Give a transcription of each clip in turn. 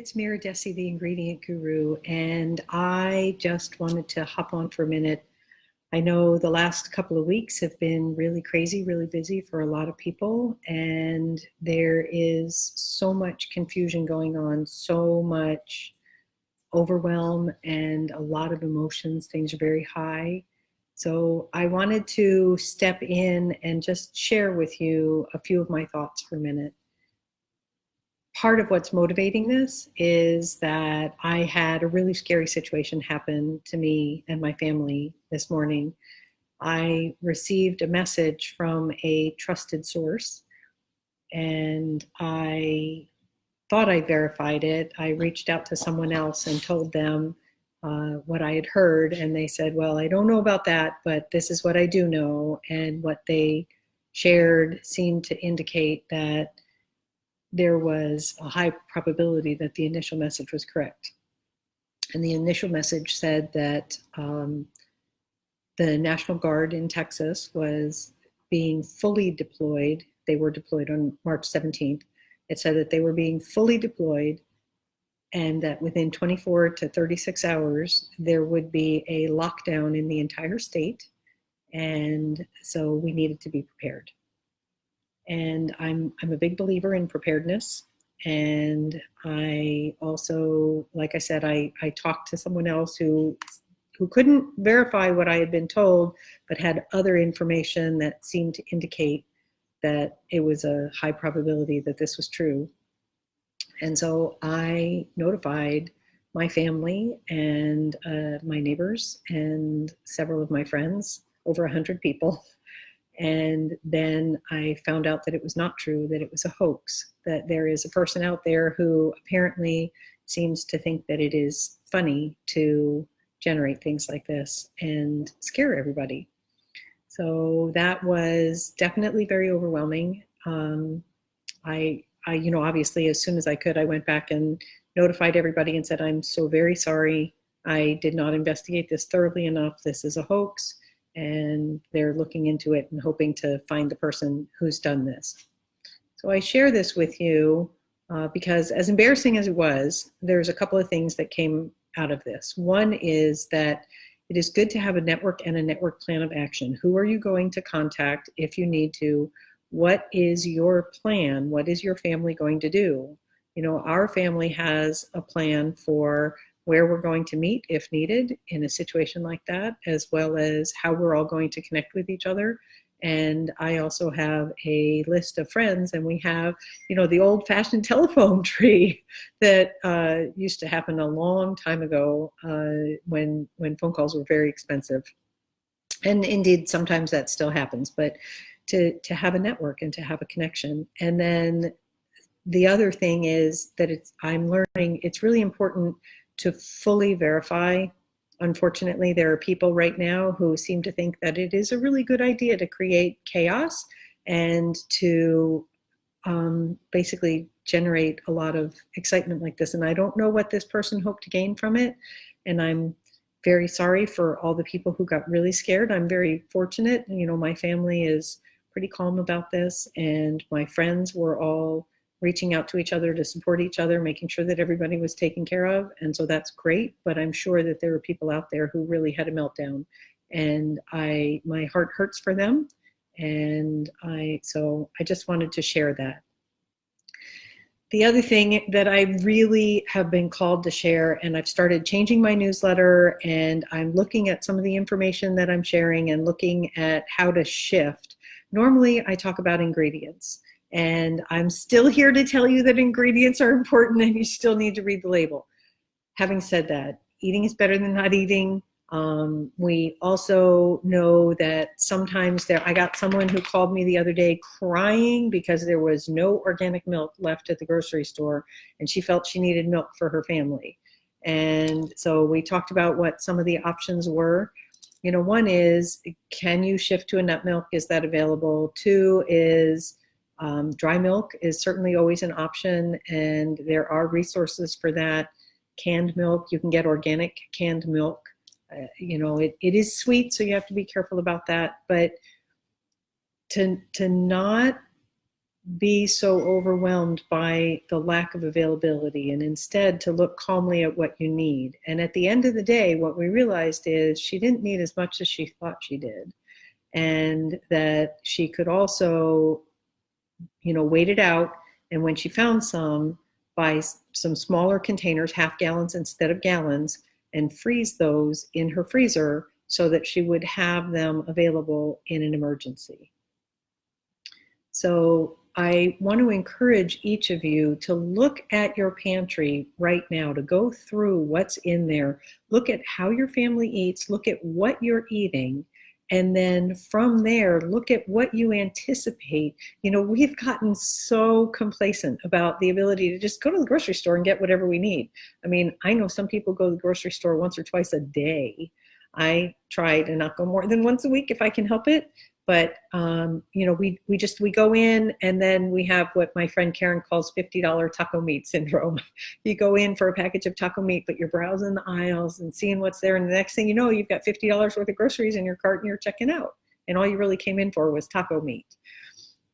it's Mira Dessy, the ingredient guru, and I just wanted to hop on for a minute. I know the last couple of weeks have been really crazy, really busy for a lot of people, and there is so much confusion going on, so much overwhelm, and a lot of emotions. Things are very high. So I wanted to step in and just share with you a few of my thoughts for a minute. Part of what's motivating this is that I had a really scary situation happen to me and my family this morning. I received a message from a trusted source, and I thought I verified it. I reached out to someone else and told them what I had heard, and they said, well, I don't know about that, but this is what I do know. And what they shared seemed to indicate that there was a high probability that the initial message was correct. And the initial message said that the National Guard in Texas was being fully deployed. They were deployed on March 17th. It said that they were being fully deployed and that within 24 to 36 hours, there would be a lockdown in the entire state. And so we needed to be prepared. And I'm a big believer in preparedness. And I also, like I said, I talked to someone else who couldn't verify what I had been told, but had other information that seemed to indicate that it was a high probability that this was true. And so I notified my family and my neighbors and several of my friends, over 100 people. And then I found out that it was not true, that it was a hoax, that there is a person out there who apparently seems to think that it is funny to generate things like this and scare everybody. So that was definitely very overwhelming. I, obviously, as soon as I could, I went back and notified everybody and said, I'm so very sorry. I did not investigate this thoroughly enough. This is a hoax. And they're looking into it and hoping to find the person who's done this. So I share this with you because, as embarrassing as it was, there's a couple of things that came out of this. One is that it is good to have a network and a network plan of action. Who are you going to contact if you need to? What is your plan? What is your family going to do? Our family has a plan for where we're going to meet if needed in a situation like that, as well as how we're all going to connect with each other. And I also have a list of friends, and we have, the old-fashioned telephone tree that used to happen a long time ago when phone calls were very expensive. And indeed, sometimes that still happens, but to have a network and to have a connection. And then the other thing is that I'm learning it's really important to fully verify. Unfortunately, there are people right now who seem to think that it is a really good idea to create chaos and to basically generate a lot of excitement like this. And I don't know what this person hoped to gain from it. And I'm very sorry for all the people who got really scared. I'm very fortunate. My family is pretty calm about this, and my friends were all reaching out to each other to support each other, making sure that everybody was taken care of. And so that's great. But I'm sure that there are people out there who really had a meltdown, and my heart hurts for them. And so I just wanted to share that. The other thing that I really have been called to share, and I've started changing my newsletter, and I'm looking at some of the information that I'm sharing and looking at how to shift. Normally I talk about ingredients. And I'm still here to tell you that ingredients are important and you still need to read the label. Having said that, eating is better than not eating. We also know that sometimes I got someone who called me the other day crying because there was no organic milk left at the grocery store, and she felt she needed milk for her family. And so we talked about what some of the options were. One is, can you shift to a nut milk? Is that available? Two is, dry milk is certainly always an option, and there are resources for that. Canned milk, you can get organic canned milk. It is sweet, so you have to be careful about that. But to not be so overwhelmed by the lack of availability, and instead to look calmly at what you need. And at the end of the day, what we realized is she didn't need as much as she thought she did, and that she could also, wait it out. And when she found some, buy some smaller containers, half gallons instead of gallons, and freeze those in her freezer so that she would have them available in an emergency. So I want to encourage each of you to look at your pantry right now, to go through what's in there, look at how your family eats, look at what you're eating, and then from there, look at what you anticipate. We've gotten so complacent about the ability to just go to the grocery store and get whatever we need. I mean, I know some people go to the grocery store once or twice a day. I try to not go more than once a week if I can help it. But we go in, and then we have what my friend Karen calls $50 taco meat syndrome. You go in for a package of taco meat, but you're browsing the aisles and seeing what's there, and the next thing you know, you've got $50 worth of groceries in your cart and you're checking out, and all you really came in for was taco meat.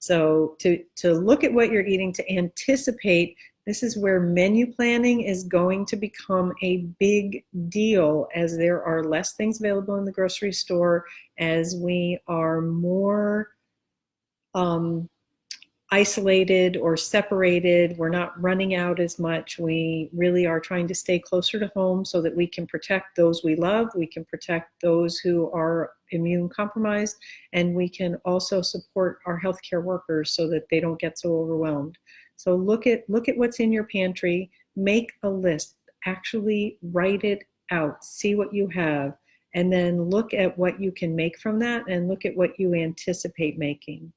So to look at what you're eating, to anticipate, this is where menu planning is going to become a big deal, as there are less things available in the grocery store, as we are more isolated or separated. We're not running out as much. We really are trying to stay closer to home so that we can protect those we love, we can protect those who are immune compromised, and we can also support our healthcare workers so that they don't get so overwhelmed. So look at what's in your pantry, make a list, actually write it out, see what you have, and then look at what you can make from that, and look at what you anticipate making.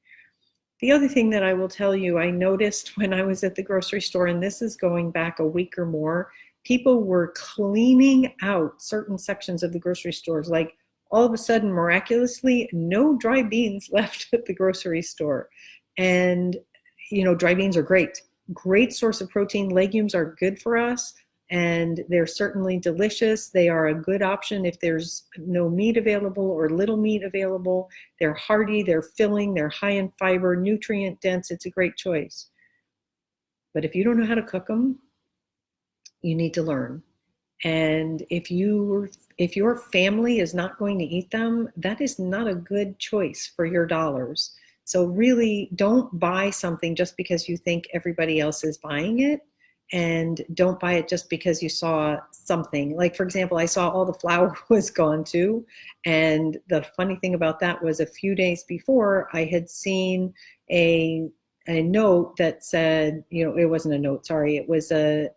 The other thing that I will tell you, I noticed when I was at the grocery store, and this is going back a week or more, people were cleaning out certain sections of the grocery stores. Like all of a sudden, miraculously, no dry beans left at the grocery store. And, dry beans are great source of protein. Legumes are good for us, and they're certainly delicious. They are a good option if there's no meat available or little meat available. They're hearty, they're filling, they're high in fiber, nutrient dense. It's a great choice. But if you don't know how to cook them, you need to learn. And if your family is not going to eat them, that is not a good choice for your dollars. So really, don't buy something just because you think everybody else is buying it. And don't buy it just because you saw something. Like, for example, I saw all the flour was gone too. And the funny thing about that was, a few days before, I had seen a note that said, it wasn't a note, sorry, it was a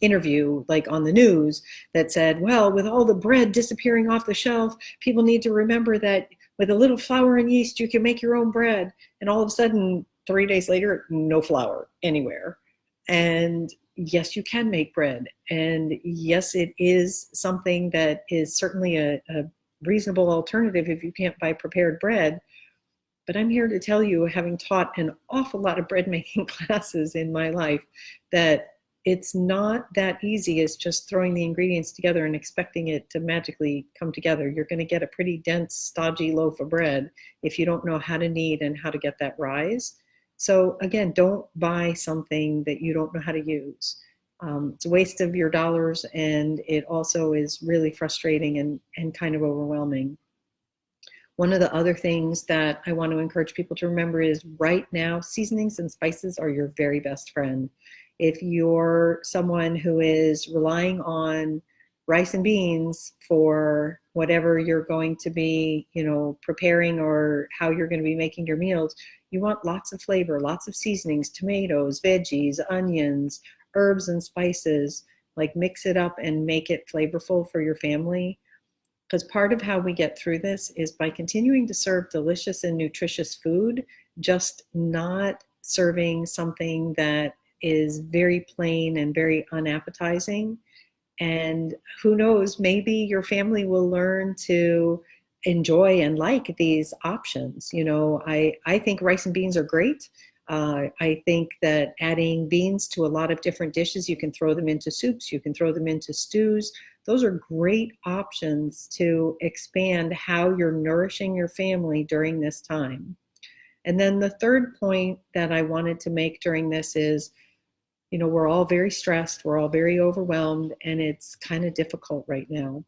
interview like on the news that said, well, with all the bread disappearing off the shelf, people need to remember that with a little flour and yeast, you can make your own bread. And all of a sudden, 3 days later, no flour anywhere. And yes, you can make bread. And yes, it is something that is certainly a reasonable alternative if you can't buy prepared bread. But I'm here to tell you, having taught an awful lot of bread making classes in my life, that it's not that easy as just throwing the ingredients together and expecting it to magically come together. You're going to get a pretty dense, stodgy loaf of bread if you don't know how to knead and how to get that rise. So again, don't buy something that you don't know how to use. It's a waste of your dollars, and it also is really frustrating and kind of overwhelming. One of the other things that I want to encourage people to remember is, right now, seasonings and spices are your very best friend. If you're someone who is relying on rice and beans for whatever you're going to be, preparing, or how you're going to be making your meals, you want lots of flavor, lots of seasonings, tomatoes, veggies, onions, herbs and spices. Like, mix it up and make it flavorful for your family. Because part of how we get through this is by continuing to serve delicious and nutritious food, just not serving something that is very plain and very unappetizing. And who knows, maybe your family will learn to enjoy and like these options. I think rice and beans are great. I think that adding beans to a lot of different dishes, you can throw them into soups, you can throw them into stews. Those are great options to expand how you're nourishing your family during this time. And then the third point that I wanted to make during this is, we're all very stressed, we're all very overwhelmed, and it's kind of difficult right now.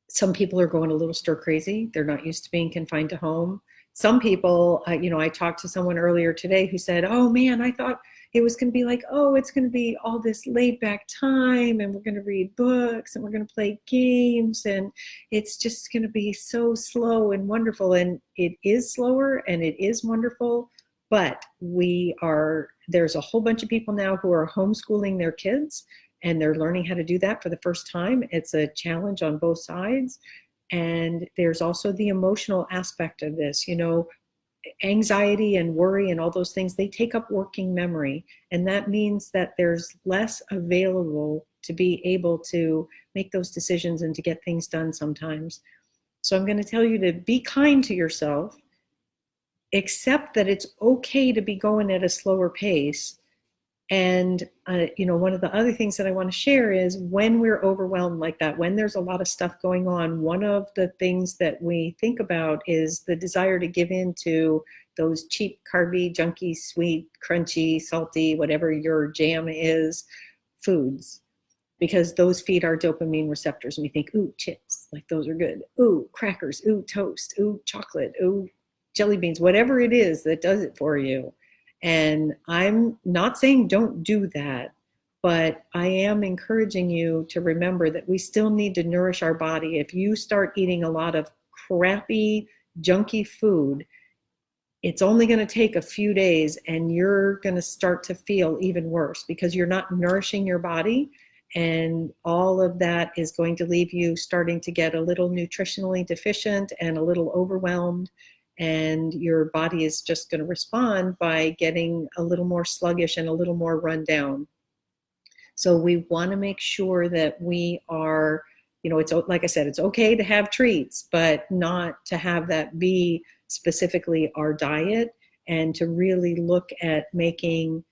Some people are going a little stir crazy. They're not used to being confined to home. Some people, I talked to someone earlier today who said, oh man, I thought it was going to be like, oh, it's going to be all this laid back time and we're going to read books and we're going to play games and it's just going to be so slow and wonderful. And it is slower and it is wonderful, but there's a whole bunch of people now who are homeschooling their kids and they're learning how to do that for the first time. It's a challenge on both sides. And there's also the emotional aspect of this, anxiety and worry and all those things, they take up working memory. And that means that there's less available to be able to make those decisions and to get things done sometimes. So I'm going to tell you to be kind to yourself, accept that it's okay to be going at a slower pace. And, one of the other things that I want to share is when we're overwhelmed like that, when there's a lot of stuff going on, one of the things that we think about is the desire to give in to those cheap, carby, junky, sweet, crunchy, salty, whatever your jam is, foods, because those feed our dopamine receptors. And we think, ooh, chips, like those are good. Ooh, crackers, ooh, toast, ooh, chocolate, ooh, jelly beans, whatever it is that does it for you. And I'm not saying don't do that, but I am encouraging you to remember that we still need to nourish our body. If you start eating a lot of crappy, junky food, it's only going to take a few days and you're going to start to feel even worse because you're not nourishing your body. And all of that is going to leave you starting to get a little nutritionally deficient and a little overwhelmed. And your body is just going to respond by getting a little more sluggish and a little more run down. So we want to make sure that we are, it's like I said, it's okay to have treats, but not to have that be specifically our diet, and to really look at making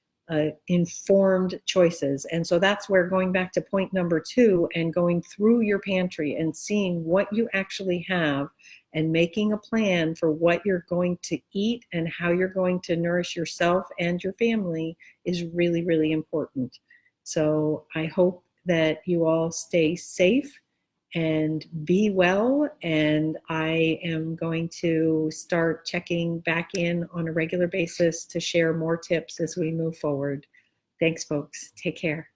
informed choices. And so that's where, going back to point number 2 and going through your pantry and seeing what you actually have and making a plan for what you're going to eat and how you're going to nourish yourself and your family is really, really important. So I hope that you all stay safe and be well. And I am going to start checking back in on a regular basis to share more tips as we move forward. Thanks, folks. Take care.